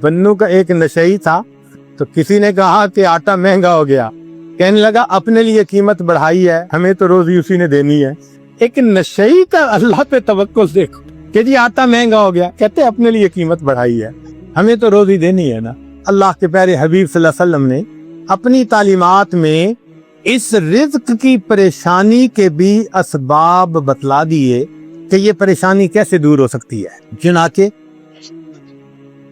بنو کا ایک نشئی تھا، تو کسی نے کہا کہ آٹا مہنگا ہو گیا، کہنے لگا اپنے لیے قیمت بڑھائی ہے، ہمیں تو روزی اسی نے دینی ہے۔ ایک نشئی کا اللہ پہ توکل دیکھو کہ جی آٹا مہنگا ہو گیا، کہتے اپنے لیے قیمت بڑھائی ہے، ہمیں تو روزی دینی ہے نا۔ اللہ کے پیارے حبیب صلی اللہ علیہ وسلم نے اپنی تعلیمات میں اس رزق کی پریشانی کے بھی اسباب بتلا دیے کہ یہ پریشانی کیسے دور ہو سکتی ہے۔ چنانچہ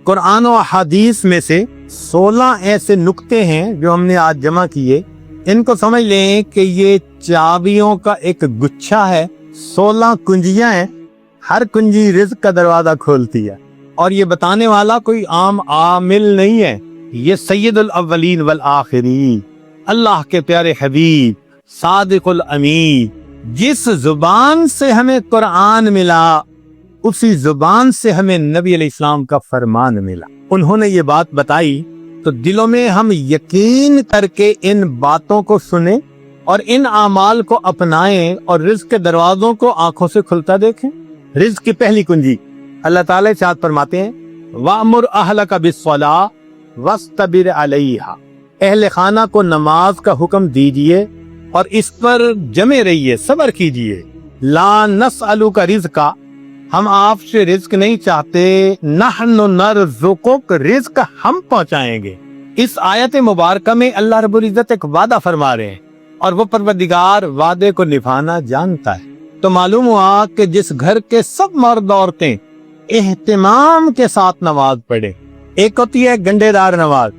قرآن و احادیث میں سے 16 ایسے نکتے ہیں جو ہم نے آج جمع کیے، ان کو سمجھ لیں کہ یہ چابیوں کا ایک گچھا ہے، 16 کنجیاں ہیں، ہر کنجی رزق کا دروازہ کھولتی ہے، اور یہ بتانے والا کوئی عام عامل نہیں ہے، یہ سید الاولین والآخرین اللہ کے پیارے حبیب صادق الامین، جس زبان سے ہمیں قرآن ملا اسی زبان سے ہمیں نبی علیہ السلام کا فرمان ملا، انہوں نے یہ بات بتائی تو دلوں میں ہم یقین کر کے ان باتوں کو سنیں اور ان اعمال کو اپنائیں اور رزق کے دروازوں کو آنکھوں سے کھلتا دیکھیں۔ رزق کی پہلی کنجی اللہ تعالیٰ ارشاد فرماتے ہیں وَأْمُرْ أَهْلَكَ بِالصَّلَاةِ وَاسْتَبِرْ عَلَيْهَا، اہل خانہ کو نماز کا حکم دیجئے اور اس پر جمے رہیے، صبر کیجئے۔ لا نسألک رزقا، ہم آپ سے رزق نہیں چاہتے، نحن نرزقک، رزق ہم پہنچائیں گے۔ اس آیت مبارکہ میں اللہ رب العزت ایک وعدہ فرما رہے ہیں اور وہ پروردگار وعدے کو نبھانا جانتا ہے۔ تو معلوم ہوا کہ جس گھر کے سب مرد عورتیں اہتمام کے ساتھ نماز پڑھیں، ایک ہوتی ہے گنڈے دار نماز،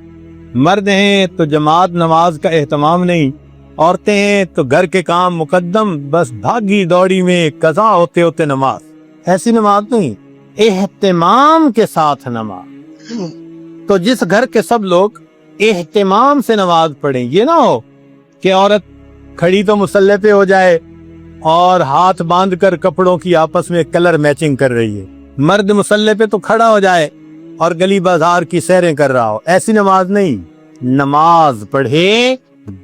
مرد ہیں تو جماعت نماز کا اہتمام نہیں، عورتیں ہیں تو گھر کے کام مقدم، بس بھاگی دوڑی میں قضا ہوتے ہوتے نماز، ایسی نماز نہیں، اہتمام کے ساتھ نماز۔ تو جس گھر کے سب لوگ اہتمام سے نماز پڑھیں، یہ نہ ہو کہ عورت کھڑی تو مصلی پہ ہو جائے اور ہاتھ باندھ کر کپڑوں کی آپس میں کلر میچنگ کر رہی ہے، مرد مصلی پہ تو کھڑا ہو جائے اور گلی بازار کی سیریں کر رہا ہو، ایسی نماز نہیں۔ نماز پڑھے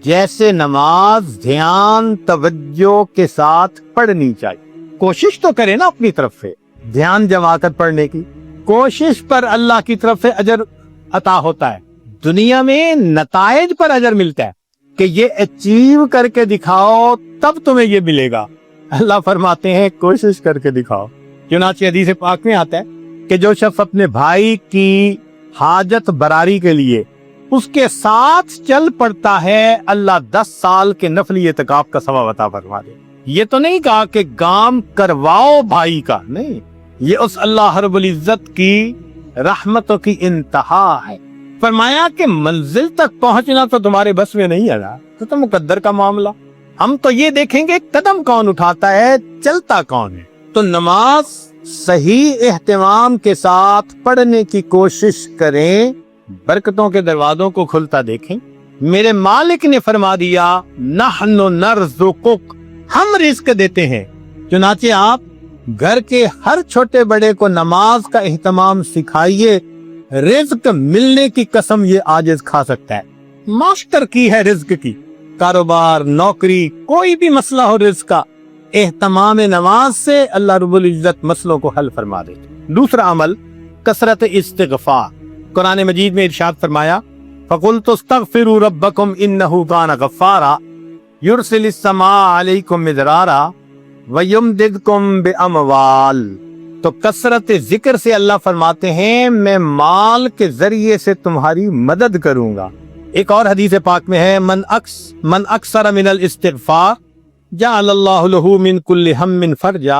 جیسے نماز دھیان توجہ کے ساتھ پڑھنی چاہیے، کوشش تو کرے نا اپنی طرف سے دھیان جما کر پڑھنے کی، کوشش پر اللہ کی طرف سے اجر عطا ہوتا ہے، دنیا میں نتائج پر اجر ملتا ہے کہ یہ اچیو کر کے دکھاؤ تب تمہیں یہ ملے گا۔ اللہ فرماتے ہیں کوشش کر کے دکھاؤ۔ چنانچہ حدیث پاک میں آتا ہے کہ جو شخص اپنے بھائی کی حاجت براری کے لیے اس کے ساتھ چل پڑتا ہے، اللہ 10 سال کے نفلی اعتکاف کا ثواب عطا فرما دے۔ یہ تو نہیں کہا کہ کام کرواؤ بھائی کا، نہیں، یہ اس اللہ رب العزت کی رحمتوں کی انتہا ہے۔ فرمایا کہ منزل تک پہنچنا تو تمہارے بس میں نہیں ہے نا، تو مقدر کا معاملہ، ہم تو یہ دیکھیں گے قدم کون اٹھاتا ہے، چلتا کون ہے۔ تو نماز صحیح اہتمام کے ساتھ پڑھنے کی کوشش کریں، برکتوں کے دروازوں کو کھلتا دیکھیں۔ میرے مالک نے فرما دیا نحن نرزقک، ہم رزق دیتے ہیں۔ چنانچہ آپ گھر کے ہر چھوٹے بڑے کو نماز کا اہتمام سکھائیے، رزق ملنے کی قسم یہ عاجز کھا سکتا ہے۔ ماسٹر کی ہے رزق کی، کاروبار، نوکری، کوئی بھی مسئلہ ہو رزق کا، اہتمام نماز سے اللہ رب العزت مسئلوں کو حل فرما دیتے۔ دوسرا عمل کثرت استغفار۔ قرآن مجید میں ارشاد فرمایا فَقُلْتُ اسْتَغْفِرُوا رَبَّكُمْ إِنَّهُ كَانَ غَفَّارًا يُرْسِلِ السَّمَاءَ عَلَيْكُمْ مِدْرَارًا وَيُمْدِدْكُمْ بِأَمْوَالٍ۔ تو کثرت ذکر سے اللہ فرماتے ہیں میں مال کے ذریعے سے تمہاری مدد کروں گا۔ ایک اور حدیث پاک میں ہے من اکثر من الاستغفار جعل اللہ له من كل هم فرجا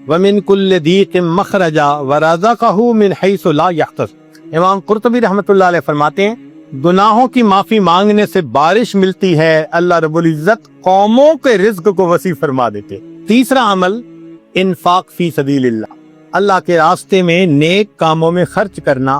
ومن كل ضيق مخرجا ورزقه من حيث لا يحتسب۔ امام قرطبی رحمۃ اللہ علیہ فرماتے ہیں گناہوں کی معافی مانگنے سے بارش ملتی ہے، اللہ رب العزت قوموں کے رزق کو وسیع فرما دیتے۔ تیسرا عمل انفاق فی سبیل اللہ، اللہ کے راستے میں نیک کاموں میں خرچ کرنا۔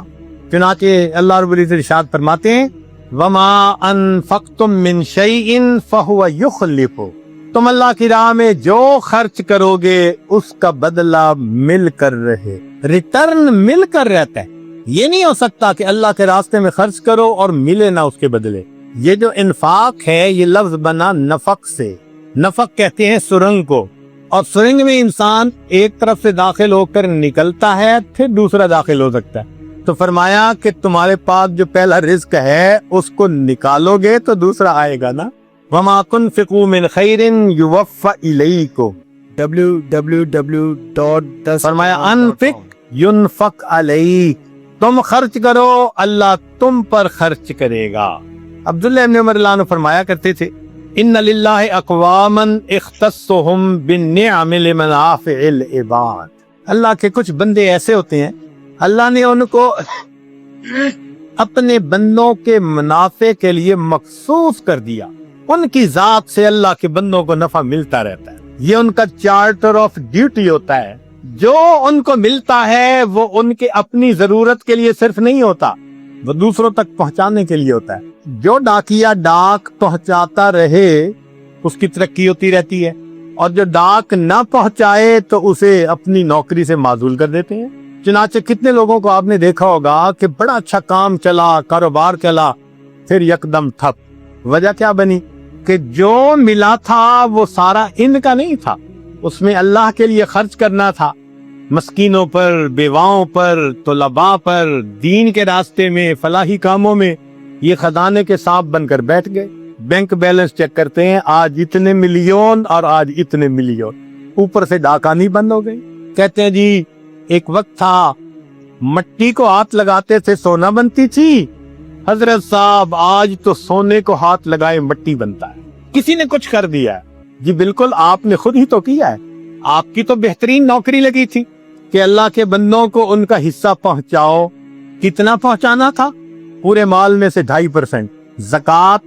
چنانچہ اللہ رب العزت ارشاد فرماتے ہیں وما انفقتم من شیء فهو یخلفہ، تم اللہ کی راہ میں جو خرچ کرو گے اس کا بدلہ مل کر رہے، ریٹرن مل کر رہتا ہے۔ یہ نہیں ہو سکتا کہ اللہ کے راستے میں خرچ کرو اور ملے نہ اس کے بدلے۔ یہ جو انفاق ہے یہ لفظ بنا نفق سے، نفق کہتے ہیں سرنگ کو، اور سرنگ میں انسان ایک طرف سے داخل ہو کر نکلتا ہے پھر دوسرا داخل ہو سکتا ہے، تو فرمایا کہ تمہارے پاس جو پہلا رزق ہے اس کو نکالو گے تو دوسرا آئے گا نا. وما تنفقوا من خیر یوفى الیکم. فرمایا انفق ینفق علیک، تم خرچ کرو اللہ تم پر خرچ کرے گا. عبداللہ ابن عمر اللہ عنہ فرمایا کرتے تھے ان للہ اقواما اختصهم بالنعم لمنافع العباد. اللہ کے کچھ بندے ایسے ہوتے ہیں اللہ نے ان کو اپنے بندوں کے منافع کے لیے مخصوص کر دیا. ان کی ذات سے اللہ کے بندوں کو نفع ملتا رہتا ہے. یہ ان کا چارٹر آف ڈیوٹی ہوتا ہے. جو ان کو ملتا ہے وہ ان کے اپنی ضرورت کے لیے صرف نہیں ہوتا، وہ دوسروں تک پہنچانے کے لیے ہوتا ہے. جو ڈاکیا ڈاک پہنچاتا رہے اس کی ترقی ہوتی رہتی ہے، اور جو ڈاک نہ پہنچائے تو اسے اپنی نوکری سے معزول کر دیتے ہیں. چنانچہ کتنے لوگوں کو آپ نے دیکھا ہوگا کہ بڑا اچھا کام چلا، کاروبار چلا، پھر یکدم تھپ. وجہ کیا بنی کہ جو ملا تھا وہ سارا ان کا نہیں تھا، اس میں اللہ کے لیے خرچ کرنا تھا، مسکینوں پر، بیواؤں پر، طلباء پر، دین کے راستے میں، فلاحی کاموں میں. یہ خزانے کے سانپ بن کر بیٹھ گئے. بینک بیلنس چیک کرتے ہیں آج اتنے ملین اور آج اتنے ملین، اوپر سے ڈاکانی بند ہو گئی. کہتے ہیں جی ایک وقت تھا مٹی کو ہاتھ لگاتے تھے سونا بنتی تھی. حضرت صاحب آج تو سونے کو ہاتھ لگائے مٹی بنتا ہے. کسی نے کچھ کر دیا ہے؟ جی بالکل آپ نے خود ہی تو کیا ہے. آپ کی تو بہترین نوکری لگی تھی کہ اللہ کے بندوں کو ان کا حصہ پہنچاؤ. کتنا پہنچانا تھا؟ پورے مال میں سے 2.5%. زکوٰۃ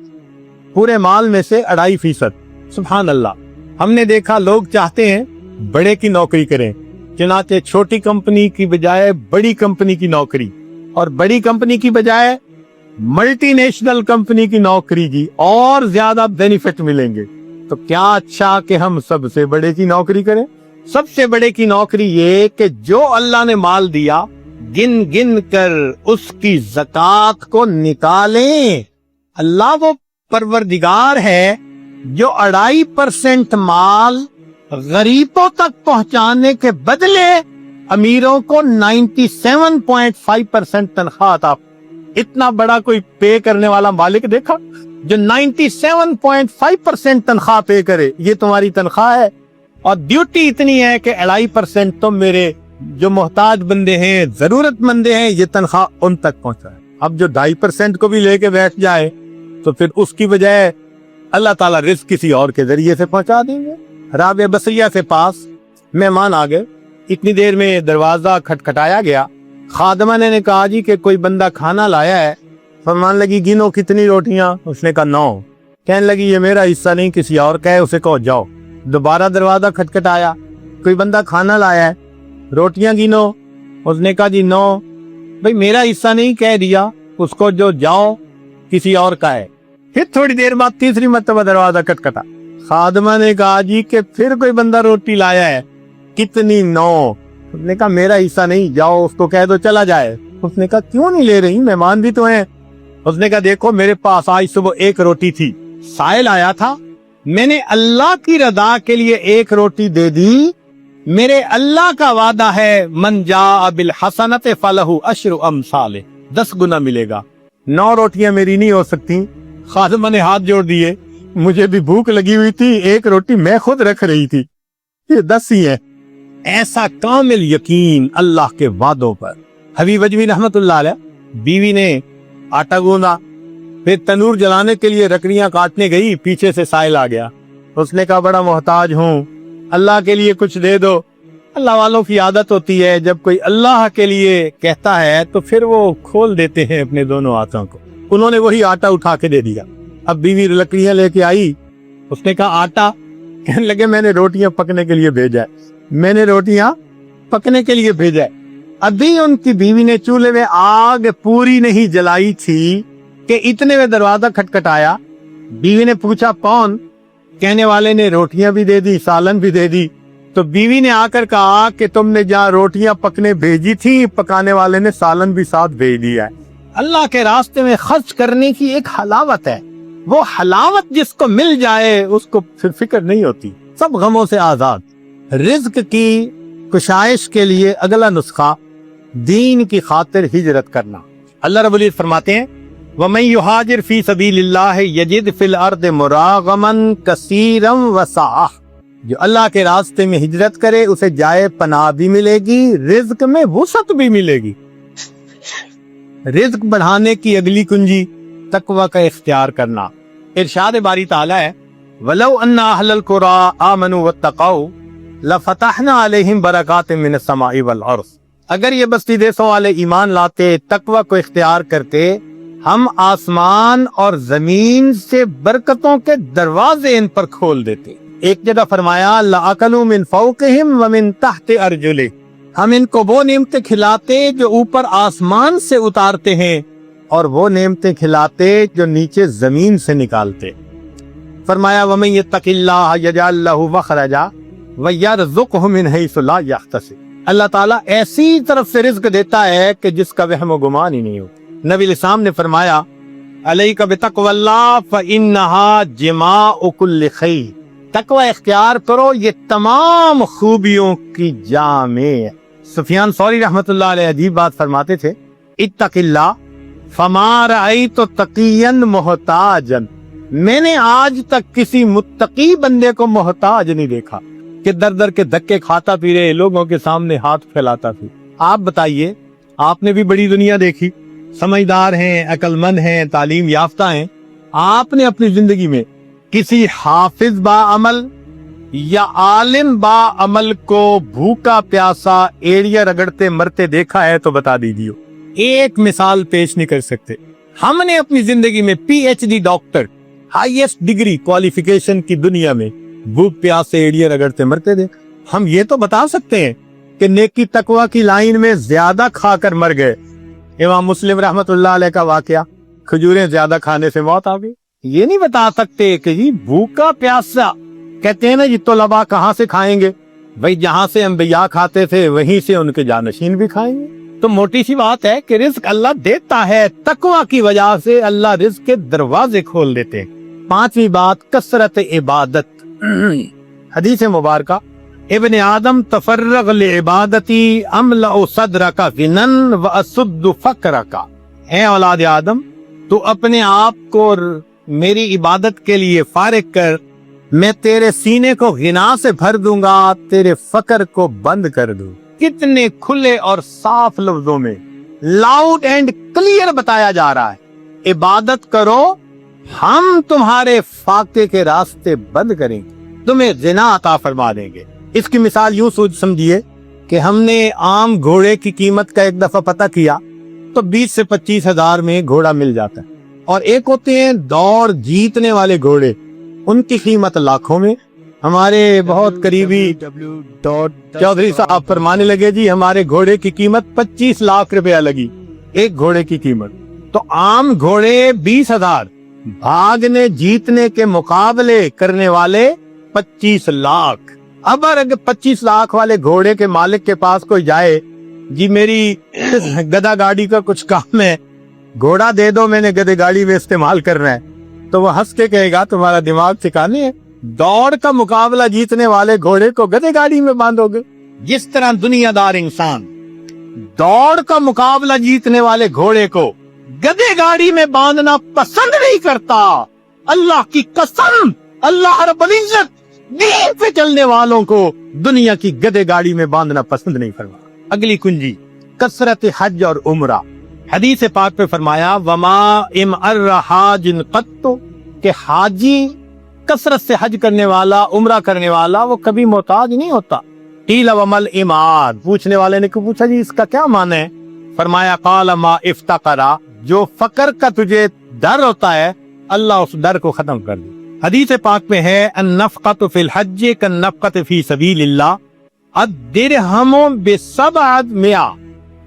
پورے مال میں سے 2.5%. سبحان اللہ. ہم نے دیکھا لوگ چاہتے ہیں بڑے کی نوکری کریں، چنانچہ چھوٹی کمپنی کی بجائے بڑی کمپنی کی نوکری، اور بڑی کمپنی کی بجائے ملٹی نیشنل کمپنی کی نوکری کی، اور زیادہ بینیفٹ ملیں گے. تو کیا اچھا کہ ہم سب سے بڑے کی نوکری کریں. سب سے بڑے کی نوکری یہ کہ جو اللہ نے مال دیا گن گن کر اس کی زکوٰۃ کو نکالیں. اللہ وہ پروردگار ہے جو 2.5% مال غریبوں تک پہنچانے کے بدلے امیروں کو 97.5% تنخواہ عطا. اتنا بڑا کوئی پے کرنے والا مالک دیکھا جو 97.5% تنخواہ پے کرے. یہ تمہاری تنخواہ ہے اور ڈیوٹی اتنی ہے کہ 2.5% تم میرے جو محتاج بندے ہیں، ضرورت مندے ہیں، یہ تنخواہ ان تک پہنچائے. اب جو 2.5% کو بھی لے کے بیٹھ جائے تو پھر اس کی بجائے اللہ تعالیٰ رزق کسی اور کے ذریعے سے پہنچا دیں گے. رابعہ بصریہ سے پاس مہمان آ گئے. اتنی دیر میں دروازہ کھٹکھٹایا گیا. خادمہ نے کہا جی کہ کوئی بندہ کھانا لایا ہے. فرمان لگی گنو کتنی روٹیاں؟ اس نے کہا 9. کہنے لگی یہ میرا حصہ نہیں کسی اور کا ہے، اسے کہو جاؤ. دوبارہ دروازہ کھٹکھٹایا. کوئی بندہ کھانا لایا ہے، روٹیاں گنو. اس نے کہا جی 9. بھئی میرا حصہ نہیں، کہہ دیا اس کو جو جاؤ کسی اور کا ہے. پھر تھوڑی دیر بعد تیسری مرتبہ دروازہ کھٹکھٹا. خادمہ نے کہا جی کہ پھر کوئی بندہ روٹی لایا ہے، کتنی؟ 9. اس نے کہا میرا حصہ نہیں، جاؤ اس کو کہہ دو چلا جائے. اس نے کہا کیوں نہیں لے رہی، مہمان بھی تو ہیں. اس نے کہا دیکھو میرے پاس آج صبح 1 روٹی تھی، سائل آیا تھا، میں نے اللہ کی رضا کے لیے 1 روٹی دے دی. میرے اللہ کا وعدہ ہے من جاء بالحسنۃ فلہ 10 امثالہ، 10 گنا ملے گا. 9 روٹیاں میری نہیں ہو سکتی. خادمہ نے ہاتھ جوڑ دیے. مجھے بھی بھوک لگی ہوئی تھی، 1 روٹی میں خود رکھ رہی تھی، یہ 10 ہی ہے. ایسا کامل یقین اللہ کے وعدوں پر. حبیب اجمی رحمت اللہ علیہ بیوی نے آٹا گوندا، پھر تنور جلانے کے لیے لکڑیاں کاٹنے گئی، پیچھے سے سائل آ گیا. اس نے کہا بڑا محتاج ہوں، اللہ کے لیے کچھ دے دو. اللہ والوں کی عادت ہوتی ہے جب کوئی اللہ کے لیے کہتا ہے تو پھر وہ کھول دیتے ہیں اپنے دونوں ہاتھوں کو. انہوں نے وہی آٹا اٹھا کے دے دیا. اب بیوی لکڑیاں لے کے آئی. اس نے کہا آٹا؟ کہنے لگے میں نے روٹیاں پکنے کے لیے بھیجا ہے، میں نے روٹیاں پکنے کے لیے بھیجا ہے. ابھی ان کی بیوی نے چولہے میں آگ پوری نہیں جلائی تھی کہ اتنے میں دروازہ کھٹکھٹایا. بیوی نے پوچھا کون؟ کہنے والے نے روٹیاں بھی دے دی، سالن بھی دے دی. تو بیوی نے آ کر کہا کہ تم نے جہاں روٹیاں پکنے بھیجی تھی پکانے والے نے سالن بھی ساتھ بھیج دیا ہے. اللہ کے راستے میں خرچ کرنے کی ایک حلاوت ہے. وہ حلاوت جس کو مل جائے اس کو پھر فکر نہیں ہوتی، سب غموں سے آزاد. رزق کی کشائش کے لیے اگلا نسخہ دین کی خاطر ہجرت کرنا۔ اللہ رب العزت فرماتے ہیں وَمَن يُهَاجِرْ فِي سَبِيلِ اللَّهِ يَجِدْ فِي الْأَرْضِ مُرَاغَمًا كَثِيرًا وَسَعَةً، جو اللہ کے راستے میں ہجرت کرے اسے جائے پناہ بھی ملے گی، رزق میں وسعت بھی ملے گی۔ رزق بڑھانے کی اگلی کنجی تقوی کا اختیار کرنا۔ ارشاد باری تعالیٰ ہے وَلَوْ أَنَّ أَهْلَ الْقُرَىٰ آمَنُوا وَاتَّقَوْا لَفَتَحْنَا عَلَيْهِمْ بَرَكَاتٍ مِّنَ السَّمَاءِ وَالْأَرْضِ، اگر یہ بستی دیسوں والے ایمان لاتے، تقوی کو اختیار کرتے، ہم آسمان اور زمین سے برکتوں کے دروازے ان پر کھول دیتے۔ ایک جگہ فرمایا لَأَكَلُوا مِن فَوْقِهِمْ وَمِن تَحْتِ أَرْجُلِهِمْ، ہم ان کو وہ نعمتیں کھلاتے جو اوپر آسمان سے اتارتے ہیں اور وہ نعمتیں کھلاتے جو نیچے زمین سے نکالتے۔ فرمایا وَمَن يَتَّقِ اللَّهَ يَجْعَل لَّهُ مَخْرَجًا وَيَرْزُقْهُ مِنْ حَيْثُ لَا يَحْتَسِبُ، اللہ تعالیٰ ایسی طرف سے رزق دیتا ہے کہ جس کا وہم و گمان ہی نہیں ہوتا۔ نبی الاسلام نے فرمایا علیک بتقوی اللہ فإنہا جماع کل خیر، تقوی اختیار کرو یہ تمام خوبیوں کی جامع ہے۔ سفیان ثوری رحمۃ اللہ علیہ عجیب بات فرماتے تھے اتق اللہ فما رأیت تقیا محتاجا، میں نے آج تک کسی متقی بندے کو محتاج نہیں دیکھا کہ در در کے دھکے کھاتا پی رہے لوگوں کے سامنے ہاتھ پھیلاتا پھر۔ آپ بتائیے، آپ نے بھی بڑی دنیا دیکھی، سمجھدار ہیں، عقل مند ہیں، تعلیم یافتہ ہیں، آپ نے اپنی زندگی میں کسی حافظ با عمل یا عالم با عمل کو بھوکا پیاسا ایڑیاں رگڑتے مرتے دیکھا ہے تو بتا دیجیے۔ ایک مثال پیش نہیں کر سکتے۔ ہم نے اپنی زندگی میں P H D doctor, highest degree qualification کی دنیا میں بھوک پیاس سے ایڑیاں رگڑتے مرتے دیکھ۔ ہم یہ تو بتا سکتے ہیں کہ نیکی تقوی کی لائن میں زیادہ کھا کر مر گئے۔ امام مسلم رحمت اللہ علیہ کا واقعہ، کھجوریں زیادہ کھانے سے موت آ گئی۔ یہ نہیں بتا سکتے کہ جی بھوکا پیاسا، کہتے ہیں نا یہ طلباء کہاں سے کھائیں گے؟ بھئی جہاں سے انبیاء کھاتے تھے وہیں سے ان کے جانشین بھی کھائیں گے۔ تو موٹی سی بات ہے کہ رزق اللہ دیتا ہے، تقوی کی وجہ سے اللہ رزق کے دروازے کھول دیتے ہیں۔ پانچویں بات کثرت عبادت۔ حدیث مبارکہ ابن آدم تفرغ لعبادتی املأ صدرک غنن واسد فقرک، اے اولاد آدم تو اپنے آپ کو میری عبادت کے لیے فارغ کر، میں تیرے سینے کو غنا سے بھر دوں گا، تیرے فقر کو بند کر دوں۔ کتنے کھلے اور صاف لفظوں میں لاؤڈ اینڈ کلیئر بتایا جا رہا ہے عبادت کرو، ہم تمہارے فاقے کے راستے بند کریں گے، تمہیں غنا عطا فرما دیں گے۔ اس کی مثال یوں سمجھیے کہ ہم نے عام گھوڑے کی قیمت کا ایک دفعہ پتہ کیا تو 20 سے 25 ہزار میں گھوڑا مل جاتا ہے، اور ایک ہوتے ہیں دوڑ جیتنے والے گھوڑے، ان کی قیمت لاکھوں میں۔ ہمارے بہت قریبی چودھری صاحب فرمانے لگے جی ہمارے گھوڑے کی قیمت 25 لاکھ روپیہ لگی، ایک گھوڑے کی قیمت۔ تو عام گھوڑے 20,000، بھاگنے جیتنے کے مقابلے کرنے والے 25 لاکھ۔ اب اگر 25 لاکھ والے گھوڑے کے مالک کے پاس کوئی جائے جی میری گدا گاڑی کا کچھ کام ہے، گھوڑا دے دو، میں نے گدے گاڑی میں استعمال کرنا ہے، تو وہ ہنس کے کہے گا تمہارا دماغ ٹھکانے ہے، دوڑ کا مقابلہ جیتنے والے گھوڑے کو گدے گاڑی میں باندھو گے۔ جس طرح دنیا دار انسان دوڑ کا مقابلہ جیتنے والے گھوڑے کو گدے گاڑی میں باندھنا پسند نہیں کرتا، اللہ کی قسم اللہ رب العزت دین پہ چلنے والوں کو دنیا کی گدے گاڑی میں باندھنا پسند نہیں فرما۔ اگلی کنجی کثرت حج اور عمرہ۔ حدیث پاک پہ فرمایا وما امر حاج قط، کہ حاجی کثرت سے حج کرنے والا، عمرہ کرنے والا، وہ کبھی محتاج نہیں ہوتا۔ قیل ومل اماد، پوچھنے والے نے پوچھا جی اس کا کیا معنی ہے؟ فرمایا قال ما افتقرا، جو فقر کا تجھے ڈر ہوتا ہے اللہ اس ڈر کو ختم کر دے۔ حدیث پاک میں ہے النفقۃ فی الحج کالنفقۃ فی سبیل اللہ، الدرہم ب700،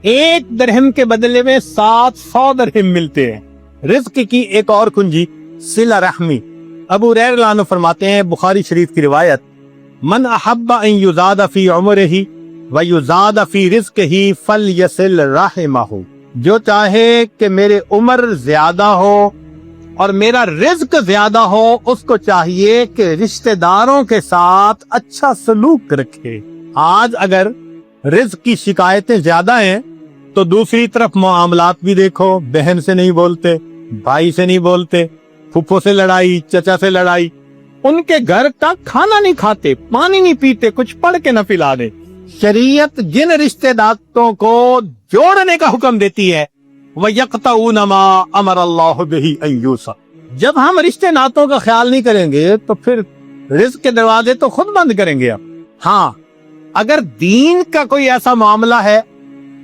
ایک درہم کے بدلے میں 700 درہم ملتے ہیں۔ رزق کی ایک اور کنجی صلہ رحمی۔ ابو ہریرہ رضی اللہ عنہ فرماتے ہیں، بخاری شریف کی روایت، من احب ان یزاد فی عمرہ ویزاد فی رزقہ فلیصل رحمہ، جو چاہے کہ میرے عمر زیادہ ہو اور میرا رزق زیادہ ہو، اس کو چاہیے کہ رشتہ داروں کے ساتھ اچھا سلوک رکھے۔ آج اگر رزق کی شکایتیں زیادہ ہیں تو دوسری طرف معاملات بھی دیکھو، بہن سے نہیں بولتے، بھائی سے نہیں بولتے، پھپھو سے لڑائی، چچا سے لڑائی، ان کے گھر کا کھانا نہیں کھاتے، پانی نہیں پیتے، کچھ پڑھ کے نہ پلا دے۔ شریعت جن رشتے داروں کو جوڑنے کا حکم دیتی ہے، وَيَقْطَعُونَ مَا أَمَرَ اللَّهُ بِهِ أَن يُوصَلَ، جب ہم رشتے ناتوں کا خیال نہیں کریں گے تو پھر رزق کے دروازے تو خود بند کریں گے ہم۔ ہاں، اگر دین کا کوئی ایسا معاملہ ہے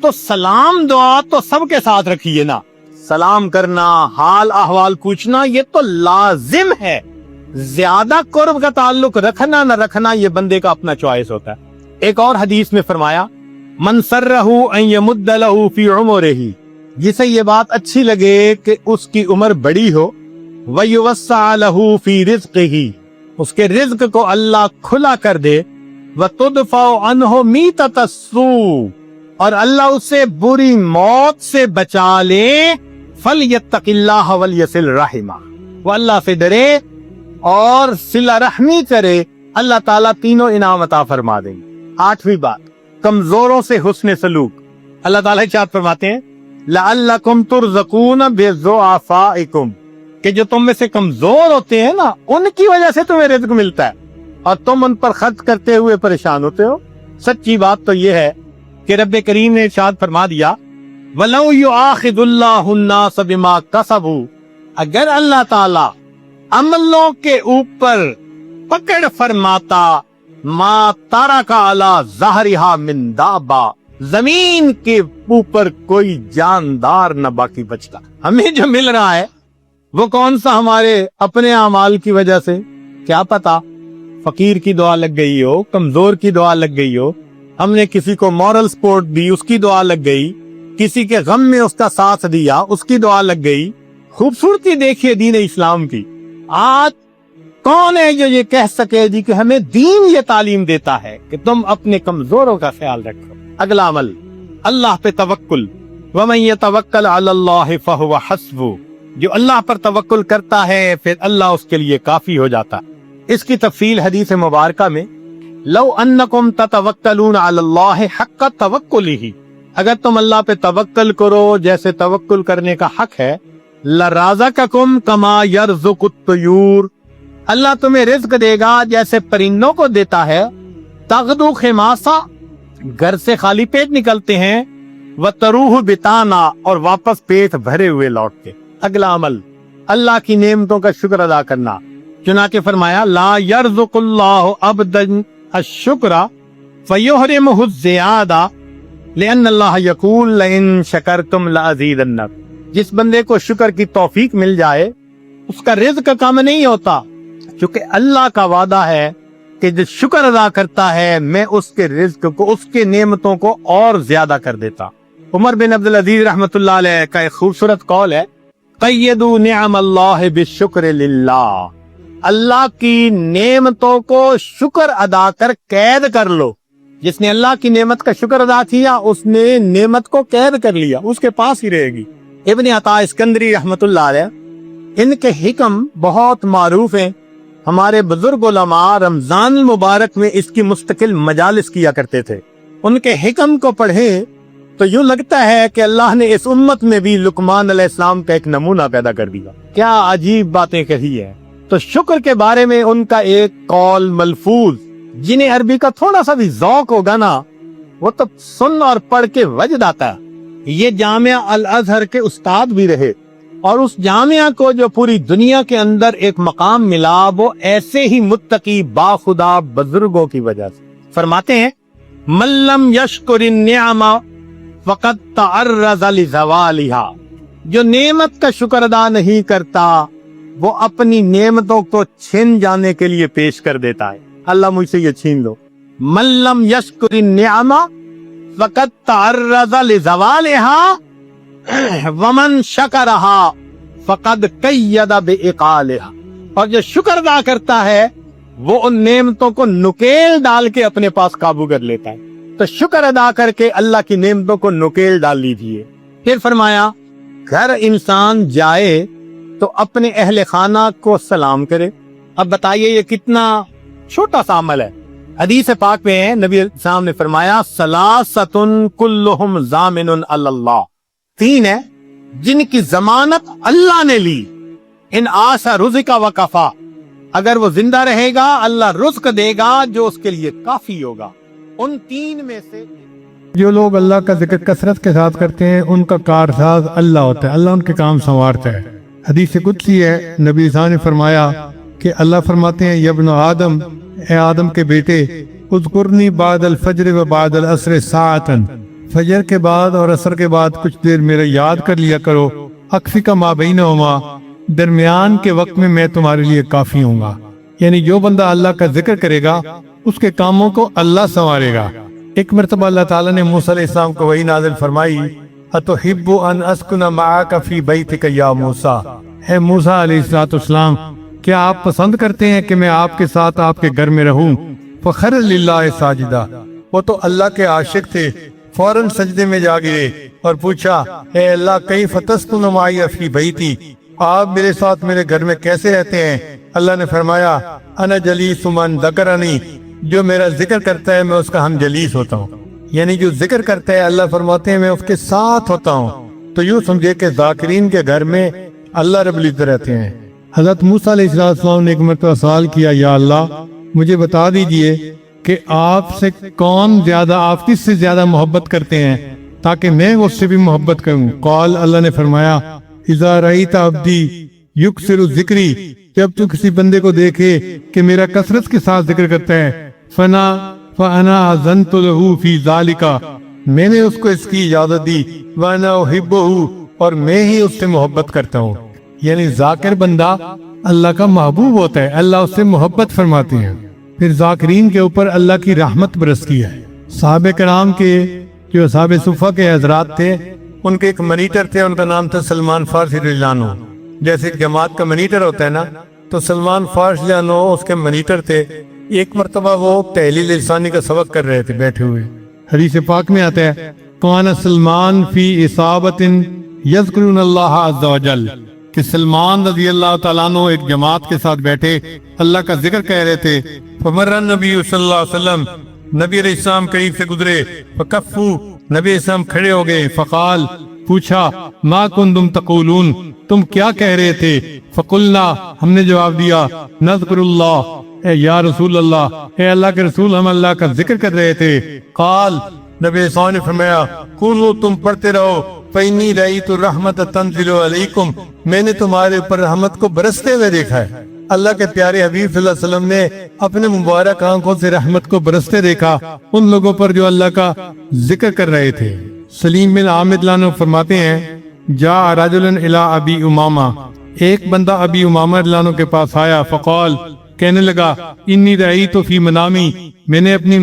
تو سلام دعا تو سب کے ساتھ رکھیے نا، سلام کرنا، حال احوال پوچھنا، یہ تو لازم ہے۔ زیادہ قرب کا تعلق رکھنا نہ رکھنا یہ بندے کا اپنا چوائس ہوتا ہے۔ ایک اور حدیث میں فرمایا، من سرہ ان یمد لہ فی عمرہ، جسے یہ بات اچھی لگے کہ اس کی عمر بڑی ہو، ویوسع لہ فی رزقہ، اس کے رزق کو اللہ کھلا کر دے، وتدفع عنہ میتۃ السوء، اور اللہ اسے بری موت سے بچا لے، فلیتق اللہ ولیصل رحمہ، وہ اللہ سے ڈرے اور صلہ رحمی کرے، اللہ تعالیٰ تینوں انعام عطا فرما دیں گے۔ 8ویں بات، کمزوروں سے حسن سلوک۔ اللہ تعالیٰ ارشاد فرماتے ہیں، لعلکم ترزقون بضعفائکم، کہ جو تم میں سے کمزور ہوتے ہیں نا، ان کی وجہ سے تمہیں رزق ملتا ہے اور تم ان پر خرچ کرتے ہوئے پریشان ہوتے ہو۔ سچی بات تو یہ ہے کہ رب کریم نے ارشاد فرما دیا، وَلَوْ يُؤَاخِذُ اللَّهُ النَّاسَ بِمَا كَسَبُوا، اگر اللہ تعالیٰ عملوں کے اوپر پکڑ فرماتا، ما ترک علی ظہرہا من دابہ، زمین کے اوپر کوئی جاندار نہ باقی بچتا۔ ہمیں جو مل رہا ہے وہ کون سا ہمارے اپنے اعمال کی وجہ سے؟ کیا پتا فقیر کی دعا لگ گئی ہو، کمزور کی دعا لگ گئی ہو، ہم نے کسی کو مورل سپورٹ دی، اس کی دعا لگ گئی، کسی کے غم میں اس کا ساتھ دیا، اس کی دعا لگ گئی۔ خوبصورتی دیکھیے دین اسلام کی۔ آج کون ہے جو یہ کہہ سکے جی کہ ہمیں دین یہ تعلیم دیتا ہے کہ تم اپنے کمزوروں کا خیال رکھو۔ اگلا عمل، اللہ پہ توکل، وَمَن يَتَوَكَّلْ عَلَى اللَّهِ فَهُوَ حَسْبُهُ، جو اللہ پر توکل کرتا ہے پھر اللہ اس کے لیے کافی ہو جاتا ہے۔ اس کی تفصیل حدیث مبارکہ میں، لو انکم تتوکلون علی اللہ حق توکلہ، اگر تم اللہ پہ توکل کرو جیسے توکل کرنے کا حق ہے، لرازقکم کما یرزق الطیور، اللہ تمہیں رزق دے گا جیسے پرندوں کو دیتا ہے، تغدو خماسا، گھر سے خالی پیٹ نکلتے ہیں، وتروح بتانا، اور واپس پیٹ بھرے ہوئے لوٹتے۔ اگلا عمل، اللہ کی نعمتوں کا شکر ادا کرنا۔ چنانچہ فرمایا، لا یرزق اللہ عبدا الشکر فیحرمہ الزیادہ لأن اللہ یقول لئن شکرتم لأزیدنکم، جس بندے کو شکر کی توفیق مل جائے اس کا رزق کم نہیں ہوتا، چونکہ اللہ کا وعدہ ہے کہ جو شکر ادا کرتا ہے میں اس کے رزق کو، اس کے نعمتوں کو اور زیادہ کر دیتا۔ عمر بن عبدالعزیز رحمۃ اللہ علیہ کا ایک خوبصورت قول ہے، قیدوا نعم اللہ بالشکر للہ، اللہ کی نعمتوں کو شکر ادا کر قید کر لو۔ جس نے اللہ کی نعمت کا شکر ادا کیا اس نے نعمت کو قید کر لیا، اس کے پاس ہی رہے گی۔ ابن عطا اسکندری رحمۃ اللہ علیہ، ان کے حکم بہت معروف ہیں۔ ہمارے بزرگ علماء رمضان المبارک میں اس کی مستقل مجالس کیا کرتے تھے۔ ان کے حکم کو پڑھیں تو یوں لگتا ہے کہ اللہ نے اس امت میں بھی لقمان علیہ السلام کا ایک نمونہ پیدا کر دیا۔ کیا عجیب باتیں کہی ہیں۔ تو شکر کے بارے میں ان کا ایک قول ملفوظ، جنہیں عربی کا تھوڑا سا بھی ذوق ہوگا نا، وہ تو سن اور پڑھ کے وجد آتا ہے۔ یہ جامعہ الازہر کے استاد بھی رہے، اور اس جامعہ کو جو پوری دنیا کے اندر ایک مقام ملا وہ ایسے ہی متقی باخدا بزرگوں کی وجہ سے۔ فرماتے ہیں، من لم یشکر النعم فقد تعرض لزوالها، جو نعمت کا شکر ادا نہیں کرتا وہ اپنی نعمتوں کو چھین جانے کے لیے پیش کر دیتا ہے۔ اللہ مجھ سے یہ چھین لو۔ من لم یشکر النعم فقد تعرض لزوالها ومن شکرہا فقد قید بعقالہا، اور جو شکر ادا کرتا ہے وہ ان نعمتوں کو نکیل ڈال کے اپنے پاس قابو کر لیتا ہے۔ تو شکر ادا کر کے اللہ کی نعمتوں کو نکیل ڈال لیجیے۔ پھر فرمایا، گھر انسان جائے تو اپنے اہل خانہ کو سلام کرے۔ اب بتائیے یہ کتنا چھوٹا سا عمل ہے، حدیث پاک میں نبی السلام نے فرمایا سلاستن کلہم ضامن اللہ، تین ہے جن کی ضمانت اللہ نے لی، ان آسا رزق و کفا، اگر وہ زندہ رہے گا اللہ رزق دے گا جو اس کے لیے کافی ہوگا۔ ان تین میں سے جو لوگ اللہ کا ذکر کثرت کے ساتھ کرتے ہیں ان کا کارساز اللہ ہوتا ہے، اللہ ان کے کام سنوارتا ہے۔ حدیث قدسی ہے، نبی صاحب نے فرمایا کہ اللہ فرماتے ہیں یا ابن آدم، اے آدم کے بیٹے، اذکرنی بعد الفجر و بعد العصر ساعتن، فجر کے بعد اور عصر کے بعد کچھ دیر میرا یاد کر لیا کرو، اکفک ما بینہما، درمیان کے وقت میں میں تمہارے لیے کافی ہوں گا۔ یعنی جو بندہ اللہ کا ذکر کرے گا اس کے کاموں کو اللہ سنوارے گا۔ ایک مرتبہ اللہ تعالیٰ نے موسیٰ علیہ السلام کو وحی نازل فرمائی، اتحب ان اسکن معاک فی بیتک یا موسیٰ، اے موسیٰ علیہ السلام، کیا آپ پسند کرتے ہیں کہ میں آپ کے ساتھ آپ کے گھر میں رہوں؟ فخر للہ ساجدہ، وہ تو اللہ کے عاشق تھے، فوراً سجدے میں جا گرے اور پوچھا، اے اللہ کیف تسکن معی فی بیتی، آپ میرے ساتھ میرے گھر میں کیسے رہتے ہیں؟ اللہ نے فرمایا انا جلیس من ذکرنی، جو میرا ذکر کرتا ہے میں اس کا ہم جلیس ہوتا ہوں، یعنی جو ذکر کرتا ہے اللہ فرماتے ہیں میں اس کے ساتھ ہوتا ہوں۔ تو یوں سمجھے کہ ذاکرین کے گھر میں اللہ رب العزت رہتے ہیں۔ حضرت موسیٰ علیہ السلام نے ایک مرتبہ سوال کیا، یا اللہ مجھے بتا دیجئے کہ آپ سے کون زیادہ، آپ کس سے زیادہ محبت کرتے ہیں تاکہ میں اس سے بھی محبت کروں؟ قال، اللہ نے فرمایا اذا رأیت عبدی یکثر ذکری، جب تو کسی بندے کو دیکھے کہ میرا کثرت کے ساتھ ذکر کرتا ہے، فانا اذنت له فی ذالک، میں نے اس کو اس کی اجازت دی، وانا احبہ، اور میں ہی اس سے محبت کرتا ہوں۔ یعنی ذاکر بندہ اللہ کا محبوب ہوتا ہے، اللہ اس سے محبت فرماتے ہیں۔ پھر ذاکرین کے اوپر اللہ کی رحمت برستی ہے۔ صحابہ کرام کے جو اصحاب صفہ کے حضرات تھے ان کے ایک منیٹر تھے، ان کا نام تھا سلمان فارسی رضی اللہ عنہ۔ جیسے ایک جماعت کا منیٹر ہوتا ہے نا، تو سلمان فارسی رضی اللہ عنہ اس کے منیٹر تھے۔ ایک مرتبہ وہ تحلیل لسانی کا سبق کر رہے تھے بیٹھے ہوئے، حدیث پاک میں آتا ہے کان سلمان فی اصابت یذکرون اللہ عز وجل، کہ سلمان رضی اللہ تعالیٰ عنہ ایک جماعت کے ساتھ بیٹھے اللہ کا ذکر کہہ رہے تھے، فمر النبی صلی اللہ علیہ وسلم، نبی علیہ السلام قریب سے گزرے، فکفو، نبی علیہ السلام کھڑے ہو گئے، فقال، پوچھا، ما کنتم تقولون، تم کیا کہہ رہے تھے؟ فقلنا، ہم نے جواب دیا، نذکر اللہ، اے یا رسول اللہ، اے اللہ کے رسول ہم اللہ کا ذکر کر رہے تھے۔ قال، نبی علیہ السلام نے فرمایا، قولوا، تم پڑھتے رہو، فإنی رأیت الرحمت تنزل علیکم، میں نے تمہارے اوپر رحمت کو برستے ہوئے دیکھا ہے۔ اللہ کے پیارے حبیب صلی اللہ علیہ وسلم نے اپنے مبارک آنکھوں سے رحمت کو برستے دیکھا ان لوگوں پر جو اللہ کا ذکر کر رہے تھے۔ سلیم بن عامر رضی اللہ عنہ فرماتے ہیں، جاء رجل الی ابی امامہ، ایک بندہ ابی امامہ رضی اللہ عنہ کے پاس آیا، فقال، کہنے لگا، انی رأیت فی منامی، میں نے اپنی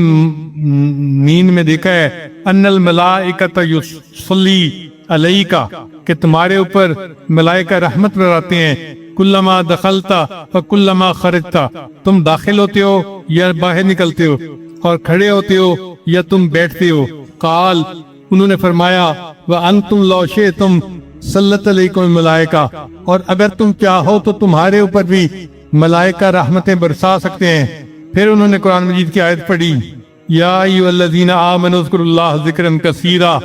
نیند میں دیکھا ہے، ان الملائکۃ یصلی علیکا، کہ تمہارے اوپر ملائکہ رحمت برساتے ہیں، کلما دخلتا فکلما خرجتا، تم داخل ہوتے ہو یا باہر نکلتے ہو، اور کھڑے ہوتے ہو یا تم بیٹھتے ہو۔ قال، انہوں نے فرمایا، وَأَنْتُمْ لَوْ شِئْتُمْ سَلَّطَ عَلَيْكُمُ الْمَلَائِكَةُ، اور اگر تم چاہو تو تمہارے اوپر بھی ملائکہ رحمتیں برسا سکتے ہیں۔ پھر انہوں نے قرآن مجید کی آیت پڑھی، یا ایھا الذین آمنوا اذکروا اللہ ذکرا کثیرا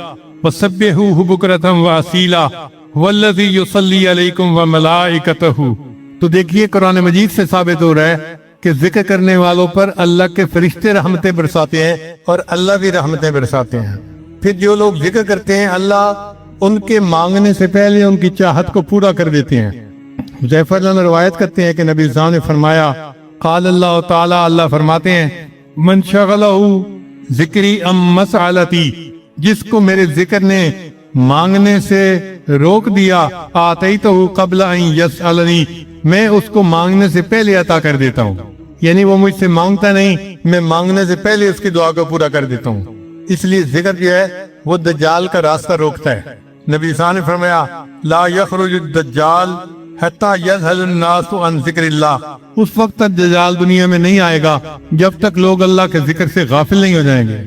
وسبحوہ بکرۃ واسیلا والذی یصلی علیکم وملائکتہ۔ تو دیکھیے قرآن مجید سے ثابت ہو رہا ہے کہ ذکر کرنے والوں پر اللہ کے فرشتے رحمتیں برساتے ہیں اور اللہ بھی رحمتیں برساتے ہیں۔ پھر جو لوگ ذکر کرتے ہیں اللہ ان کے مانگنے سے پہلے ان کی چاہت کو پورا کر دیتے ہیں۔ حذیفہ رضی اللہ عنہ روایت کرتے ہیں کہ نبی صلی اللہ علیہ وسلم نے فرمایا، قال اللہ تعالی، اللہ فرماتے ہیں، من شغلہ ذکری ام مسعلتی، جس کو میرے ذکر نے مانگنے سے روک دیا، آتیتہ قبل ان یسألنی، میں اس کو مانگنے سے پہلے عطا کر دیتا ہوں۔ یعنی وہ مجھ سے مانگتا نہیں، میں مانگنے سے پہلے اس کی دعا کو پورا کر دیتا ہوں۔ اس لیے ذکر جو ہے وہ دجال کا راستہ روکتا ہے۔ نبی صلی اللہ علیہ وسلم نے فرمایا، لا یخرج الدجال حتی یذہل الناس عن ذکر اللہ، اس وقت تک دجال دنیا میں نہیں آئے گا جب تک لوگ اللہ کے ذکر سے غافل نہیں ہو جائیں گے۔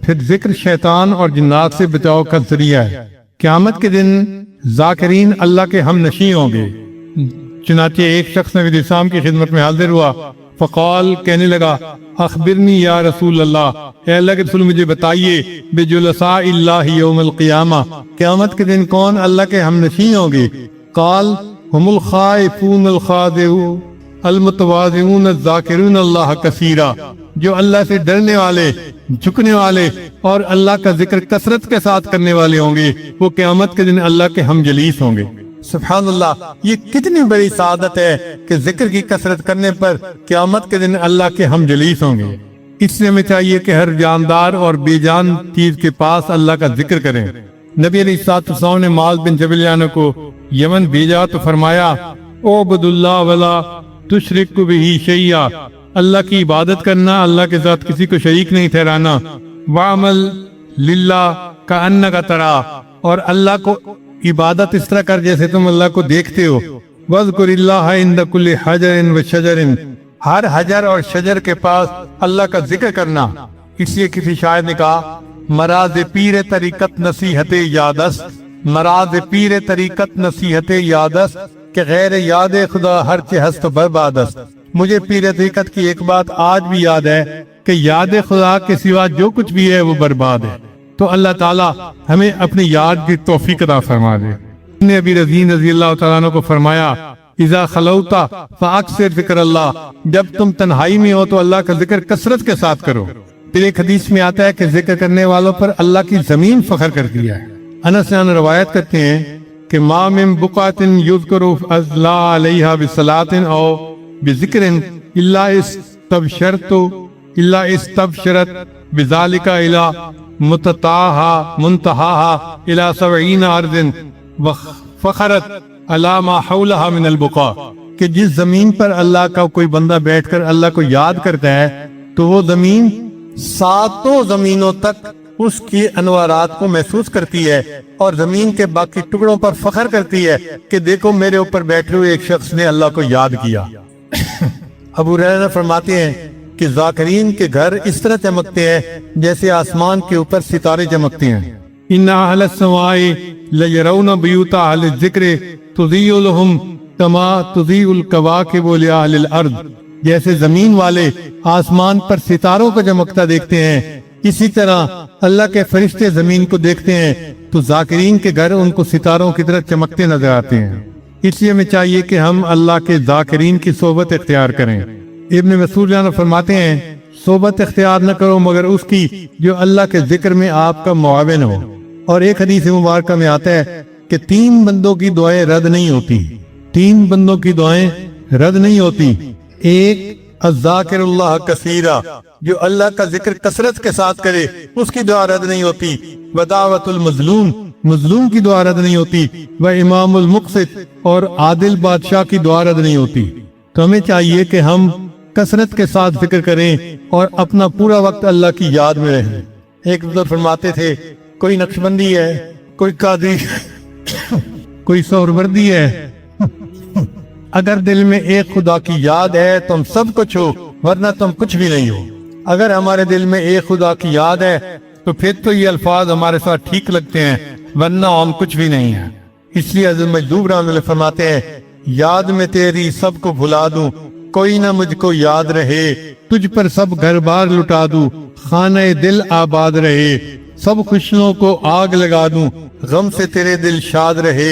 پھر ذکر شیطان اور جنات سے بچاؤ کا ذریعہ ہے۔ قیامت کے دن ذاکرین اللہ کے ہم نشیں ہوں گے۔ چنانچہ ایک شخص نبی علیہ السلام کی خدمت میں حاضر ہوا، فقال کہنے لگا اخبرنی یا رسول اللہ، اے اللہ کے رسول مجھے بتائیے بجلساء اللہ یوم القیامہ، قیامت کے دن کون اللہ کے ہمنشین ہوں گے؟ قال هم الخائفون الخاضعون المتواضعون الذاکرون اللہ کثیرا، جو اللہ سے ڈرنے والے، جھکنے والے اور اللہ کا ذکر کثرت کے ساتھ کرنے والے ہوں گے، وہ قیامت کے دن اللہ کے ہم جلیس ہوں گے۔ سبحان اللہ، یہ کتنی بڑی سعادت ہے کہ ذکر کی کثرت کرنے پر قیامت کے دن اللہ کے ہم جلیس ہوں گے۔ اس لیے ہمیں چاہیے کہ ہر جاندار اور بے جان چیز کے پاس اللہ کا ذکر کریں۔ نبی علیہ الصلوۃ والسلام نے معاذ بن جبل عنہ کو یمن بھیجا تو فرمایا اعبد اللہ ولا تشرک بہ شیئا، اللہ کی عبادت کرنا، اللہ کے ساتھ کسی کو شریک نہیں ٹھہرانا، وعمل للہ کأنک ترا، اور اللہ کو عبادت اس طرح کر جیسے تم اللہ کو دیکھتے ہو، وذکر اللہ عند کل حجر وشجر، ہر حجر اور شجر کے پاس اللہ کا ذکر کرنا۔ اس لیے کسی شاعر نے کہا مراز پیر طریقت نصیحت یادست، مراز پیر طریقت نصیحت یادست، کہ غیر یاد خدا ہر چہ ہست بربادست۔ مجھے پیر طریقت کی ایک بات آج بھی یاد ہے کہ یاد خدا کے سوا جو کچھ بھی ہے وہ برباد ہے۔ تو اللہ تعالیٰ ہمیں اپنی یاد کی توفیق عطا فرما دے۔ نے ابی رضین رضی اللہ تعالیٰ عنہ کو فرمایا اذا خلوتا فاکثر ذکر اللہ، جب تم تنہائی میں ہو تو اللہ کا ذکر کثرت کے ساتھ کرو۔ پھر ایک حدیث میں آتا ہے کہ ذکر کرنے والوں پر اللہ کی زمین فخر کرتی ہے۔ انس عنہ روایت کرتے ہیں کہ ما من بقعۃ یذکر اللہ علیہا بصلاۃ او بذکر الا استبشرت بذالک الی منتہاہا الی 70 ارض وفخرت علی ما حولہا من البقاع، کہ جس زمین پر اللہ کا کوئی بندہ بیٹھ کر اللہ کو یاد کرتا ہے تو وہ زمین 7 زمینوں تک اس کی انوارات کو محسوس کرتی ہے اور زمین کے باقی ٹکڑوں پر فخر کرتی ہے کہ دیکھو میرے اوپر بیٹھے ہوئے ایک شخص نے اللہ کو یاد کیا۔ ابو ہریرہ فرماتے ہیں کہ ذاکرین کے گھر اس طرح چمکتے ہیں جیسے آسمان کے اوپر ستارے چمکتے ہیں۔ ان اہل السماء لیرون بیوت اہل الذکر تضیء لهم کما تضیء الکواکب لاہل الارض، جیسے زمین والے آسمان پر ستاروں کو چمکتا دیکھتے ہیں، اسی طرح اللہ کے فرشتے زمین کو دیکھتے ہیں تو ذاکرین کے گھر ان کو ستاروں کی طرح چمکتے نظر آتے ہیں۔ اس لیے ہمیں چاہیے کہ ہم اللہ کے ذاکرین کی صحبت اختیار کریں۔ ابن مسعود فرماتے ہیں صحبت اختیار نہ کرو مگر اس کی جو اللہ کے ذکر میں آپ کا معاون ہو۔ اور ایک حدیث مبارکہ میں آتا ہے کہ 3 بندوں کی دعائیں رد نہیں ہوتی، 3 بندوں کی دعائیں رد نہیں ہوتی۔ ایک الذاکر اللہ کثیرا، جو اللہ کا ذکر کثرت کے ساتھ کرے اس کی دعا رد نہیں ہوتی، ودعوت المظلوم، مظلوم کی دعا رد نہیں ہوتی، و امام المقسط، اور عادل بادشاہ کی دعا رد نہیں ہوتی۔ تو ہمیں چاہیے کہ ہم کثرت کے ساتھ ذکر کریں اور اپنا پورا وقت اللہ کی یاد میں رہیں۔ ایک بزرگ فرماتے تھے کوئی نقشبندی ہے، کوئی قادری، کوئی سہروردی ہے، اگر دل میں ایک خدا کی یاد ہے تم سب کچھ ہو، ورنہ تم کچھ بھی نہیں ہو۔ اگر ہمارے دل میں ایک خدا کی یاد ہے تو پھر تو یہ الفاظ ہمارے ساتھ ٹھیک لگتے ہیں، ورنہ ہم کچھ بھی نہیں ہیں۔ اس لیے حضرت مجذوب رحمۃ اللہ فرماتے ہیں یاد میں تیری سب کو بھلا دوں، کوئی نہ مجھ کو یاد رہے، تجھ پر سب گھر بار لٹا دوں، خانہ دل آباد رہے، سب خوشیوں کو آگ لگا دوں، غم سے تیرے دل شاد رہے،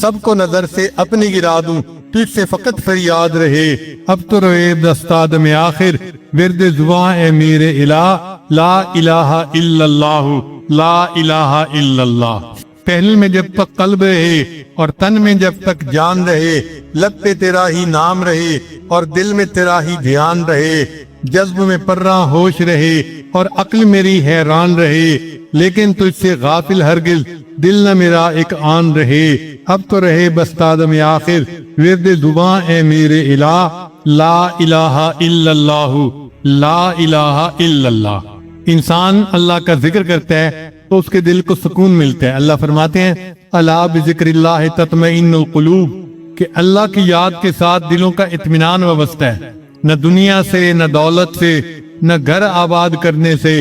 سب کو نظر سے اپنی گرا دوں، تجھ سے فقط فریاد رہے، اب تو رہے دستاد میں آخر، ورد زباں اے میرے الہ، لا الہ الا اللہ، لا الہ الا اللہ۔ پہلے میں جب تک قلب رہے اور تن میں جب تک جان رہے، لب پہ تیرا ہی نام رہے اور دل میں تیرا ہی دھیان رہے، جذب میں پرراں ہوش رہے اور عقل میری حیران رہے، لیکن تجھ سے غافل ہرگز دل نہ میرا ایک آن رہے، اب تو رہے بستاد میں آخر، ورد زباں اے میرے الہ، لا الہ الا اللہ، لا الہ الا اللہ۔ انسان اللہ کا ذکر کرتا ہے تو اس کے دل کو سکون ملتا ہے۔ اللہ فرماتے ہیں الا بذکر اللہ تطمئن القلوب، کہ اللہ کی یاد کے ساتھ دلوں کا اطمینان وابستہ ہے۔ نہ دنیا سے، نہ دولت سے، نہ گھر آباد کرنے سے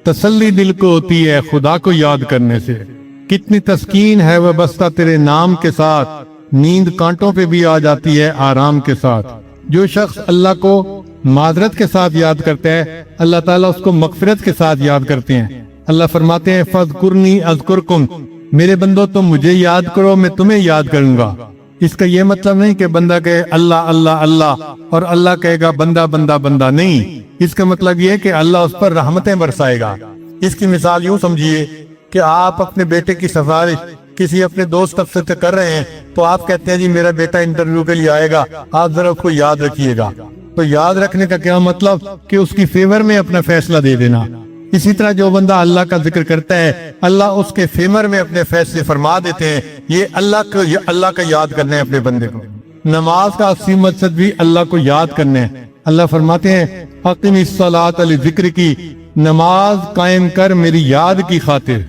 تسلی دل کو ہوتی ہے، خدا کو یاد کرنے سے۔ کتنی تسکین ہے وابستہ تیرے نام کے ساتھ، نیند کانٹوں پہ بھی آ جاتی ہے آرام کے ساتھ۔ جو شخص اللہ کو معذرت کے ساتھ یاد کرتا ہے اللہ تعالیٰ اس کو مغفرت کے ساتھ یاد کرتے ہیں۔ اللہ فرماتے ہیں فَاذْكُرْنِي أَذْكُرْكُمْ، میرے بندو تم مجھے یاد کرو میں تمہیں یاد کروں گا۔ اس کا یہ مطلب نہیں کہ بندہ کہے اللہ اللہ اللہ اور اللہ کہے گا بندہ بندہ بندہ، نہیں، اس کا مطلب یہ ہے کہ اللہ اس پر رحمتیں برسائے گا۔ اس کی مثال یوں سمجھیے کہ آپ اپنے بیٹے کی سفارش کسی اپنے دوست افسر سے کر رہے ہیں تو آپ کہتے ہیں جی میرا بیٹا انٹرویو کے لیے آئے گا، آپ ذرا اس کو یاد رکھیے گا۔ تو یاد رکھنے کا کیا مطلب کہ اس کی فیور میں اپنا فیصلہ دے دینا۔ اسی طرح جو بندہ اللہ کا ذکر کرتا ہے اللہ اس کے فیور میں اپنے فیصلے فرما دیتے ہیں۔ یہ اللہ کا یاد کرنا ہے اپنے بندے کو۔ نماز کا اصلی مقصد بھی اللہ کو یاد کرنا ہے۔ اللہ فرماتے ہیں اقم الصلاۃ لذکر کی، نماز قائم کر میری یاد کی خاطر۔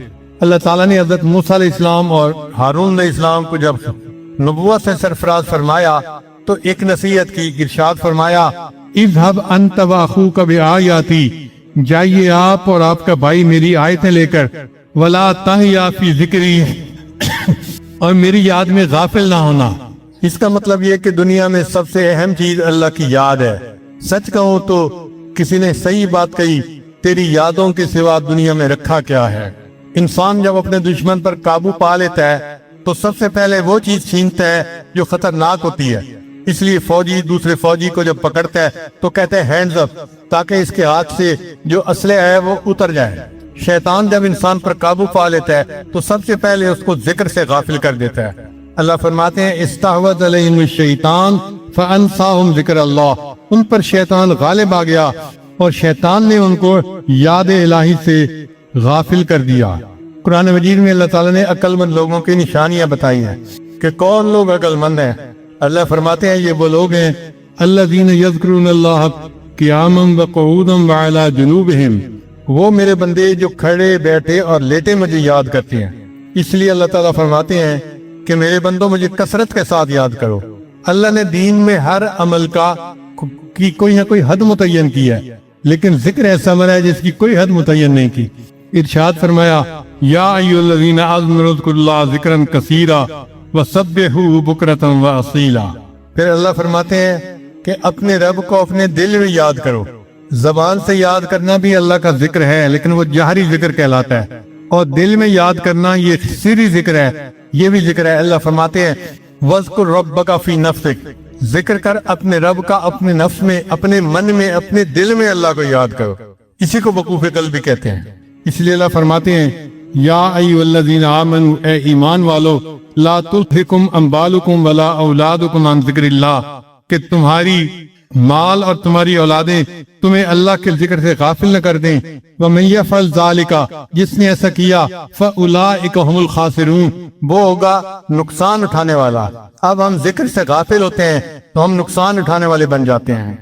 اللہ تعالیٰ نے حضرت موسیٰ علیہ السلام اور ہارون علیہ السلام کو جب نبوت سے سرفراز فرمایا تو ایک نصیحت کی، ارشاد فرمایا اذهب انت واخوک بآیاتی، جائیے آپ اور آپ کا بھائی میری آیتیں لے کر، ولا تہیا فی ذکری، اور میری یاد میں غافل نہ ہونا۔ اس کا مطلب یہ کہ دنیا میں سب سے اہم چیز اللہ کی یاد ہے۔ سچ کہوں تو کسی نے صحیح بات کہی، تیری یادوں کے سوا دنیا میں رکھا کیا ہے۔ انسان جب اپنے دشمن پر قابو پا لیتا ہے تو سب سے پہلے وہ چیز چھینتا ہے جو خطرناک ہوتی ہے۔ اس لیے فوجی دوسرے فوجی کو جب پکڑتا ہے تو کہتے ہیں ہینڈز اپ، تاکہ اس کے ہاتھ سے جو اسلحہ ہے وہ اتر جائے۔ شیطان جب انسان پر قابو پا لیتا ہے تو سب سے پہلے اس کو ذکر سے غافل کر دیتا ہے۔ اللہ فرماتے ہیں استحوذ علیہم الشیطان فانساہم ذکر اللہ، ان پر شیطان غالب آ گیا اور شیطان نے ان کو یاد الہی سے غافل کر دیا۔ قرآن مجید میں اللہ تعالیٰ نے عقل مند لوگوں کی نشانیاں بتائی ہیں کہ کون لوگ عقل مند ہیں۔ اللہ فرماتے ہیں یہ وہ لوگ ہیں الذین یذکرون اللہ قیاما وقعودا وعلی جنوبہم، وہ میرے بندے جو کھڑے بیٹھے اور لیٹے مجھے یاد کرتے ہیں۔ اس لیے اللہ تعالیٰ فرماتے ہیں کہ میرے بندوں مجھے کثرت کے ساتھ یاد کرو۔ اللہ نے دین میں ہر عمل کی کوئی نہ کوئی حد متعین کی ہے، لیکن ذکر ایسا عمل ہے جس کی کوئی حد متعین نہیں کی۔ ارشاد فرمایا یا ایھا الذین آمنوا اذکروا اللہ ذکرا کثیرا وسبحوہ بکرۃ واصیلا۔ پھر اللہ فرماتے ہیں کہ اپنے رب کو اپنے دل میں یاد کرو۔ زبان سے یاد کرنا بھی اللہ کا ذکر ہے، لیکن وہ جہری ذکر کہلاتا ہے، اور دل میں یاد کرنا یہ سری ذکر ہے، یہ بھی ذکر ہے۔ اللہ فرماتے ہیں وَاذْكُرْ رَبَّكَ فِي نَفْسِكَ، ذکر کر اپنے رب کا اپنے نفس میں، اپنے من میں، اپنے دل میں اللہ کو یاد کرو۔ اسی کو وقوف قلب بھی کہتے ہیں۔ اس لیے اللہ فرماتے ہیں یا ایھا الذین آمنوا، اے ایمان والو، لا تلہکم اموالکم ولا اولادکم عن ذکر اللہ، کہ تمہاری مال اور تمہاری اولادیں تمہیں اللہ کے ذکر سے غافل نہ کر دیں۔ وَمَن يَفْعَلْ ذَلِكَ، جس نے ایسا کیا، فَأُولَٰئِكَ هُمُ الْخَاسِرُونَ، وہ ہوگا نقصان اٹھانے والا۔ اب ہم ذکر سے غافل ہوتے ہیں تو ہم نقصان اٹھانے والے بن جاتے ہیں۔